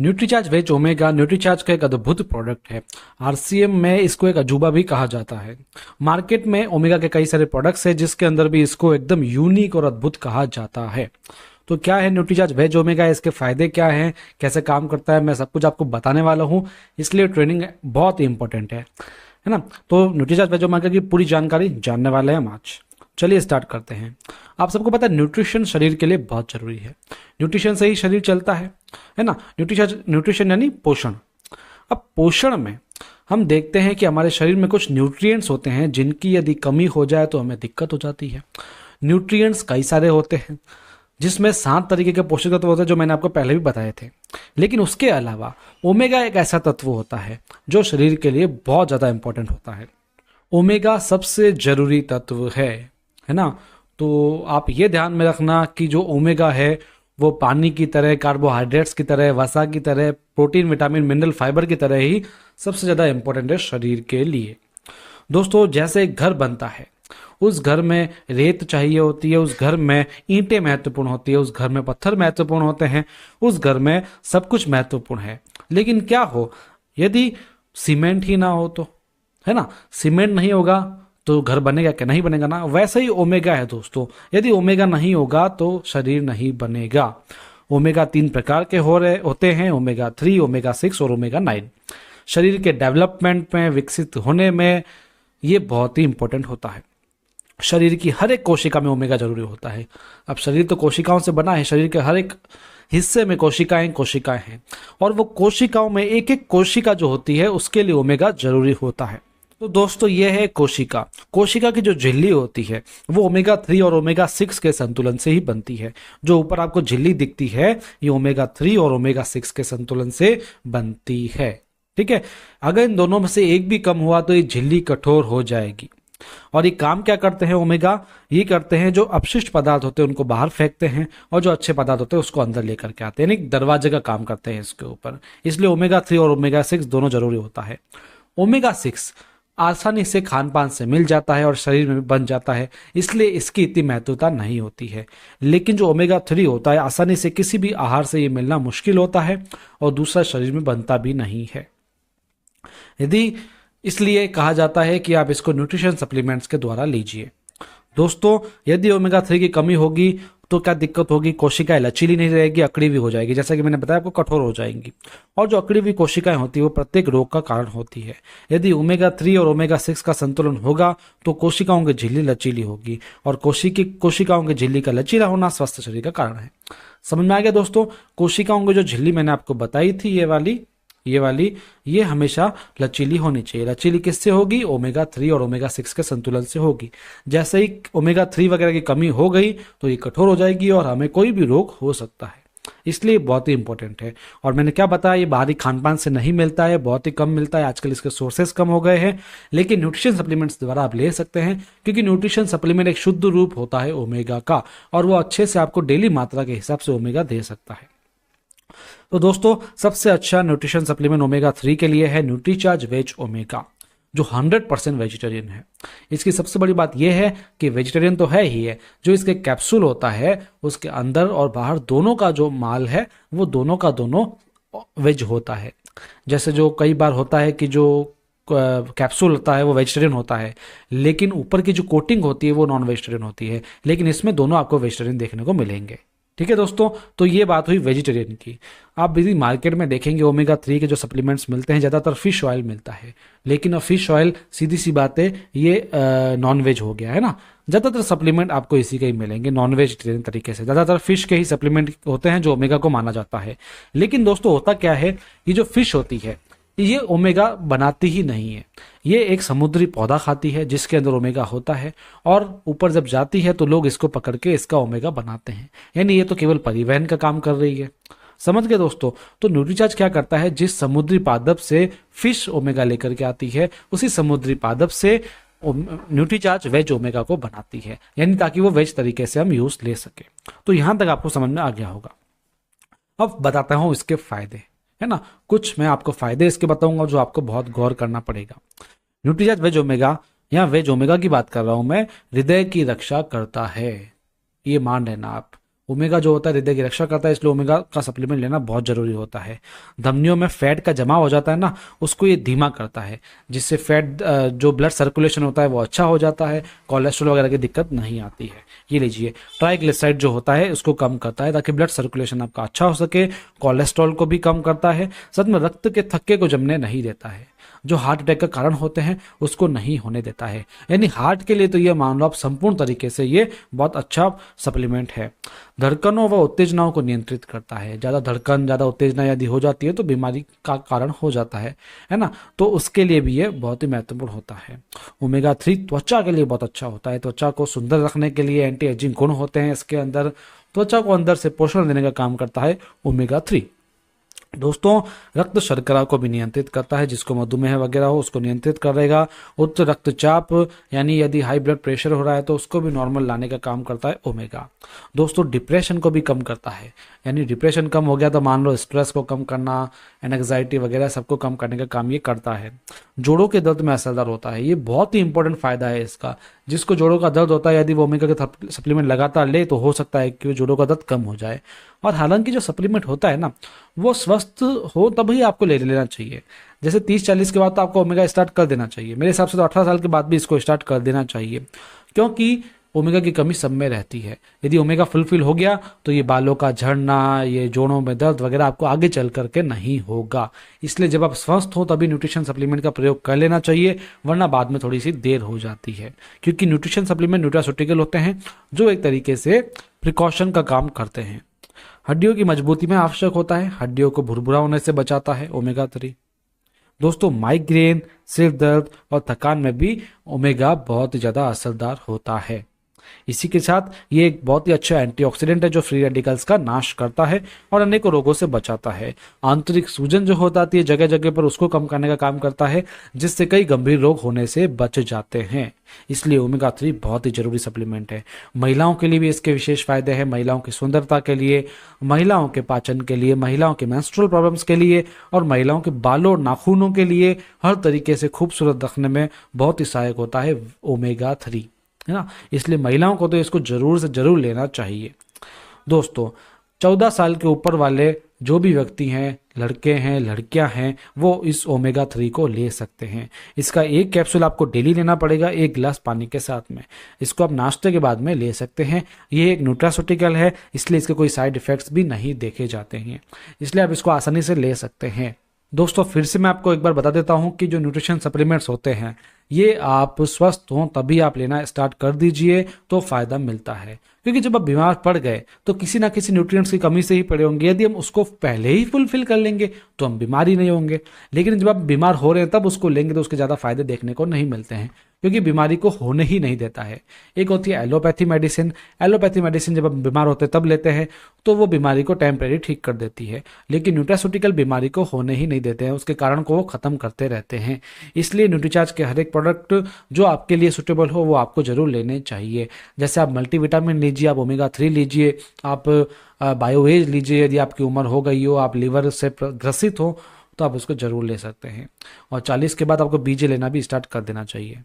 Nutricharge veg omega Nutricharge का एक अद्भुत प्रोडक्ट है। आरसीएम में इसको एक अजूबा भी कहा जाता है। मार्केट में ओमेगा के कई सारे प्रोडक्ट्स हैं जिसके अंदर भी इसको एकदम यूनिक और अद्भुत कहा जाता है। तो क्या है न्यूट्रीचार्ज वेज ओमेगा, इसके फायदे क्या हैं, कैसे काम करता है, मैं सब कुछ आपको बताने वाला हूँ। इसलिए ट्रेनिंग बहुत ही इंपॉर्टेंट है ना। तो न्यूट्रीचार्ज वेज ओमेगा की पूरी जानकारी जानने वाले हैं हम आज। चलिए स्टार्ट करते हैं। आप सबको पता है न्यूट्रिशन शरीर के लिए बहुत जरूरी है। न्यूट्रिशन से ही शरीर चलता है ना। न्यूट्रिशन यानी पोषण। अब पोषण में हम देखते हैं कि हमारे शरीर में कुछ न्यूट्रिएंट्स होते हैं जिनकी यदि कमी हो जाए तो हमें दिक्कत हो जाती है। न्यूट्रिएंट्स कई सारे होते हैं जिसमें 7 तरीके के पोषक तत्व होते हैं जो मैंने आपको पहले भी बताए थे। लेकिन उसके अलावा ओमेगा एक ऐसा तत्व होता है जो शरीर के लिए बहुत ज़्यादा इंपॉर्टेंट होता है। ओमेगा सबसे जरूरी तत्व है ना। तो आप ये ध्यान में रखना कि जो ओमेगा है वो पानी की तरह, कार्बोहाइड्रेट्स की तरह, वसा की तरह, प्रोटीन, विटामिन, मिनरल, फाइबर की तरह ही सबसे ज़्यादा इंपॉर्टेंट है शरीर के लिए। दोस्तों, जैसे एक घर बनता है, उस घर में रेत चाहिए होती है, उस घर में ईंटें महत्वपूर्ण होती है, उस घर में पत्थर महत्वपूर्ण होते हैं, उस घर में सब कुछ महत्वपूर्ण है। लेकिन क्या हो यदि सीमेंट ही ना हो तो, है ना। सीमेंट नहीं होगा तो घर बनेगा क्या? नहीं बनेगा ना। वैसे ही ओमेगा है दोस्तों, यदि ओमेगा नहीं होगा तो शरीर नहीं बनेगा। ओमेगा 3 प्रकार के होते हैं, ओमेगा 3, ओमेगा 6 और ओमेगा 9। शरीर के डेवलपमेंट में, विकसित होने में ये बहुत ही इंपॉर्टेंट होता है। शरीर की हर एक कोशिका में ओमेगा जरूरी होता है। अब शरीर तो कोशिकाओं से बना है, शरीर के हर एक हिस्से में कोशिकाएं हैं और वो कोशिकाओं में एक एक कोशिका जो होती है उसके लिए ओमेगा जरूरी होता है। तो दोस्तों, ये है कोशिका। कोशिका की जो झिल्ली होती है वो ओमेगा 3 और ओमेगा 6 के संतुलन से ही बनती है। जो ऊपर आपको झिल्ली दिखती है ये ओमेगा 3 और ओमेगा 6 के संतुलन से बनती है। ठीक है। अगर इन दोनों में से एक भी कम हुआ तो ये झिल्ली कठोर हो जाएगी। और ये काम क्या करते हैं ओमेगा? ये करते हैं जो अपशिष्ट पदार्थ होते हैं उनको बाहर फेंकते हैं और जो अच्छे पदार्थ होते हैं उसको अंदर लेकर के आते हैं, यानी दरवाजे का काम करते हैं इसके ऊपर। इसलिए ओमेगा 3 और ओमेगा 6 दोनों जरूरी होता है। ओमेगा 6 आसानी से खान पान से मिल जाता है और शरीर में बन जाता है, इसलिए इसकी इतनी महत्वता नहीं होती है। लेकिन जो ओमेगा 3 होता है आसानी से किसी भी आहार से ये मिलना मुश्किल होता है और दूसरा शरीर में बनता भी नहीं है। इसलिए कहा जाता है कि आप इसको न्यूट्रिशन सप्लीमेंट्स के द्वारा लीजिए। दोस्तों, यदि ओमेगा 3 की कमी होगी तो क्या दिक्कत होगी? कोशिकाएं लचीली नहीं रहेगी, अकड़ी हुई हो जाएगी, जैसा कि मैंने बताया आपको, कठोर हो जाएंगी। और जो अकड़ी हुई कोशिकाएं होती है वो प्रत्येक रोग का कारण होती है। यदि ओमेगा 3 और ओमेगा 6 का संतुलन होगा तो कोशिकाओं की झिल्ली लचीली होगी और कोशिकाओं की झिल्ली का लचीला होना स्वस्थ शरीर का कारण है। समझ में आ गया दोस्तों? कोशिकाओं की जो झिल्ली मैंने आपको बताई थी ये हमेशा लचीली होनी चाहिए। लचीली किससे होगी? ओमेगा 3 और ओमेगा 6 के संतुलन से होगी। जैसे ही ओमेगा 3 वगैरह की कमी हो गई तो ये कठोर हो जाएगी और हमें कोई भी रोग हो सकता है। इसलिए बहुत ही इंपॉर्टेंट है। और मैंने क्या बताया, ये बाहरी खान पान से नहीं मिलता है, बहुत ही कम मिलता है। आजकल इसके सोर्सेस कम हो गए हैं, लेकिन न्यूट्रिशन सप्लीमेंट्स द्वारा आप ले सकते हैं, क्योंकि न्यूट्रिशन सप्लीमेंट एक शुद्ध रूप होता है ओमेगा का और वो अच्छे से आपको डेली मात्रा के हिसाब से ओमेगा दे सकता है। तो दोस्तों, सबसे अच्छा न्यूट्रिशन सप्लीमेंट ओमेगा 3 के लिए है न्यूट्रीचार्ज वेज ओमेगा, जो 100% वेजिटेरियन है। इसकी सबसे बड़ी बात यह है कि वेजिटेरियन तो है ही है, जो इसके कैप्सूल होता है उसके अंदर और बाहर दोनों का जो माल है वो दोनों का दोनों वेज होता है। जैसे जो कई बार होता है कि जो कैप्सूल होता है वो वेजिटेरियन होता है, लेकिन ऊपर की जो कोटिंग होती है वो नॉन वेजिटेरियन होती है, लेकिन इसमें दोनों आपको वेजिटेरियन देखने को मिलेंगे। ठीक है दोस्तों, तो ये बात हुई वेजिटेरियन की। आप यदि मार्केट में देखेंगे ओमेगा 3 के जो सप्लीमेंट्स मिलते हैं ज़्यादातर फिश ऑयल मिलता है, लेकिन अब फिश ऑयल सीधी सी बात है ये नॉन वेज हो गया है ना। ज़्यादातर सप्लीमेंट आपको इसी के ही मिलेंगे नॉन वेजिटेरियन तरीके से। ज़्यादातर फिश के ही सप्लीमेंट होते हैं जो ओमेगा को माना जाता है। लेकिन दोस्तों, होता क्या है, ये जो फिश होती है ये ओमेगा बनाती ही नहीं है। ये एक समुद्री पौधा खाती है जिसके अंदर ओमेगा होता है और ऊपर जब जाती है तो लोग इसको पकड़ के इसका ओमेगा बनाते हैं, यानी ये तो केवल परिवहन का काम कर रही है। समझ गए दोस्तों? तो न्यूट्रीचार्ज क्या करता है, जिस समुद्री पादप से फिश ओमेगा लेकर के आती है उसी समुद्री पादप से न्यूट्रीचार्ज वेज ओमेगा को बनाती है, यानी ताकि वो वेज तरीके से हम यूज ले सके। तो यहां तक आपको समझ में आ गया होगा। अब बताता हूं इसके फायदे, है ना। कुछ मैं आपको फायदे इसके बताऊंगा जो आपको बहुत गौर करना पड़ेगा। न्यूट्रीचार्ज वेज ओमेगा, यहाँ वेज ओमेगा की बात कर रहा हूं मैं, हृदय की रक्षा करता है, ये मान लेना आप। ओमेगा जो होता है हृदय की रक्षा करता है, इसलिए ओमेगा का सप्लीमेंट लेना बहुत जरूरी होता है। धमनियों में फैट का जमा हो जाता है ना, उसको ये धीमा करता है, जिससे फैट जो ब्लड सर्कुलेशन होता है वो अच्छा हो जाता है, कोलेस्ट्रॉल वगैरह की दिक्कत नहीं आती है। ये लीजिए, ट्राइग्लिसराइड जो होता है उसको कम करता है ताकि ब्लड सर्कुलेशन आपका अच्छा हो सके, कोलेस्ट्रॉल को भी कम करता है, साथ में रक्त के थक्के को जमने नहीं देता है, जो हार्ट अटैक का कारण होते हैं उसको नहीं होने देता है। यानी हार्ट के लिए तो ये मान लो आप संपूर्ण तरीके से ये बहुत अच्छा सप्लीमेंट है। धड़कनों व उत्तेजनाओं को नियंत्रित करता है, ज़्यादा धड़कन ज़्यादा उत्तेजना यदि हो जाती है तो बीमारी का कारण हो जाता है ना, तो उसके लिए भी ये बहुत ही महत्वपूर्ण होता है। ओमेगा 3 त्वचा के लिए बहुत अच्छा होता है, त्वचा को सुंदर रखने के लिए एंटी एजिंग गुण होते हैं इसके अंदर, त्वचा को अंदर से पोषण देने का काम करता है ओमेगा 3। दोस्तों, रक्त शर्करा को भी नियंत्रित करता है, जिसको मधुमेह वगैरह हो उसको नियंत्रित करेगा। उच्च रक्तचाप यानी यदि हाई ब्लड प्रेशर हो रहा है तो उसको भी नॉर्मल लाने का काम करता है ओमेगा। दोस्तों, डिप्रेशन को भी कम करता है, यानी डिप्रेशन कम हो गया तो मान लो स्ट्रेस को कम करना, एंग्जाइटी वगैरह सबको कम करने का काम ये करता है। जोड़ों के दर्द में असरदार होता है, ये बहुत ही इंपॉर्टेंट फायदा है इसका। जिसको जोड़ों का दर्द होता है यदि वो ओमेगा के सप्लीमेंट लगातार ले तो हो सकता है कि जोड़ों का दर्द कम हो जाए। और हालांकि जो सप्लीमेंट होता है ना वो स्वस्थ हो तभी आपको ले लेना चाहिए। जैसे 30-40 के बाद तो आपको ओमेगा स्टार्ट कर देना चाहिए, मेरे हिसाब से तो 18 साल के बाद भी इसको स्टार्ट कर देना चाहिए, क्योंकि ओमेगा की कमी सब में रहती है। यदि ओमेगा फुलफिल हो गया तो ये बालों का झड़ना, ये जोड़ों में दर्द वगैरह आपको आगे चल करके नहीं होगा। इसलिए जब आप स्वस्थ हो तभी न्यूट्रिशन सप्लीमेंट का प्रयोग कर लेना चाहिए, वरना बाद में थोड़ी सी देर हो जाती है, क्योंकि न्यूट्रिशन सप्लीमेंट न्यूट्रास्यूटिकल होते हैं जो एक तरीके से प्रिकॉशन का काम करते हैं। हड्डियों की मजबूती में आवश्यक होता है, हड्डियों को भुरभुरा होने से बचाता है ओमेगा 3। दोस्तों, माइग्रेन, सिर दर्द और थकान में भी ओमेगा बहुत ज्यादा असरदार होता है। इसी के साथ ये एक बहुत ही अच्छा एंटीऑक्सीडेंट है जो फ्री रेडिकल्स का नाश करता है और अनेकों रोगों से बचाता है। आंतरिक सूजन जो हो जाती है जगह जगह पर उसको कम करने का काम करता है, जिससे कई गंभीर रोग होने से बच जाते हैं। इसलिए ओमेगा 3 बहुत ही जरूरी सप्लीमेंट है। महिलाओं के लिए भी इसके विशेष फायदे हैं, महिलाओं की सुंदरता के लिए, महिलाओं के पाचन के लिए, महिलाओं के मेंस्ट्रुअल प्रॉब्लम्स के लिए और महिलाओं के बालों और नाखूनों के लिए हर तरीके से खूबसूरत रखने में बहुत ही सहायक होता है ओमेगा 3, है ना। इसलिए महिलाओं को तो इसको जरूर से जरूर लेना चाहिए। दोस्तों, 14 साल के ऊपर वाले जो भी व्यक्ति हैं, लड़के हैं लड़कियां हैं, वो इस ओमेगा 3 को ले सकते हैं। इसका एक कैप्सूल आपको डेली लेना पड़ेगा 1 गिलास पानी के साथ में। इसको आप नाश्ते के बाद में ले सकते हैं। ये एक न्यूट्रास्यूटिकल है, इसलिए इसके कोई साइड इफेक्ट्स भी नहीं देखे जाते हैं, इसलिए आप इसको आसानी से ले सकते हैं। दोस्तों, फिर से मैं आपको एक बार बता देता हूं कि जो न्यूट्रिशन सप्लीमेंट्स होते हैं ये आप स्वस्थ हों तभी आप लेना स्टार्ट कर दीजिए तो फायदा मिलता है, क्योंकि जब आप बीमार पड़ गए तो किसी ना किसी न्यूट्रिएंट्स की कमी से ही पड़े होंगे। यदि हम उसको पहले ही फुलफिल कर लेंगे तो हम बीमार ही नहीं होंगे, लेकिन जब आप बीमार हो रहे हैं तब उसको लेंगे तो उसके ज़्यादा फायदे देखने को नहीं मिलते हैं, क्योंकि बीमारी को होने ही नहीं देता है। एक होती है एलोपैथी मेडिसिन, एलोपैथी मेडिसिन जब हम बीमार होते हैं तब लेते हैं तो वो बीमारी को टेम्परेरी ठीक कर देती है, लेकिन न्यूट्रास्यूटिकल बीमारी को होने ही नहीं देते हैं, उसके कारण को वो खत्म करते रहते हैं। इसलिए न्यूट्रीचार्ज के हर एक प्रोडक्ट जो आपके लिए सुटेबल हो वो आपको जरूर लेने चाहिए। जैसे आप मल्टीविटामिन लीजिए, आप ओमेगा 3 लीजिए, आप बायोवेज लीजिए, यदि आपकी उम्र हो गई हो, आप लीवर से ग्रसित हो तो आप उसको जरूर ले सकते हैं। और 40 के बाद आपको बीजे लेना भी स्टार्ट कर देना चाहिए।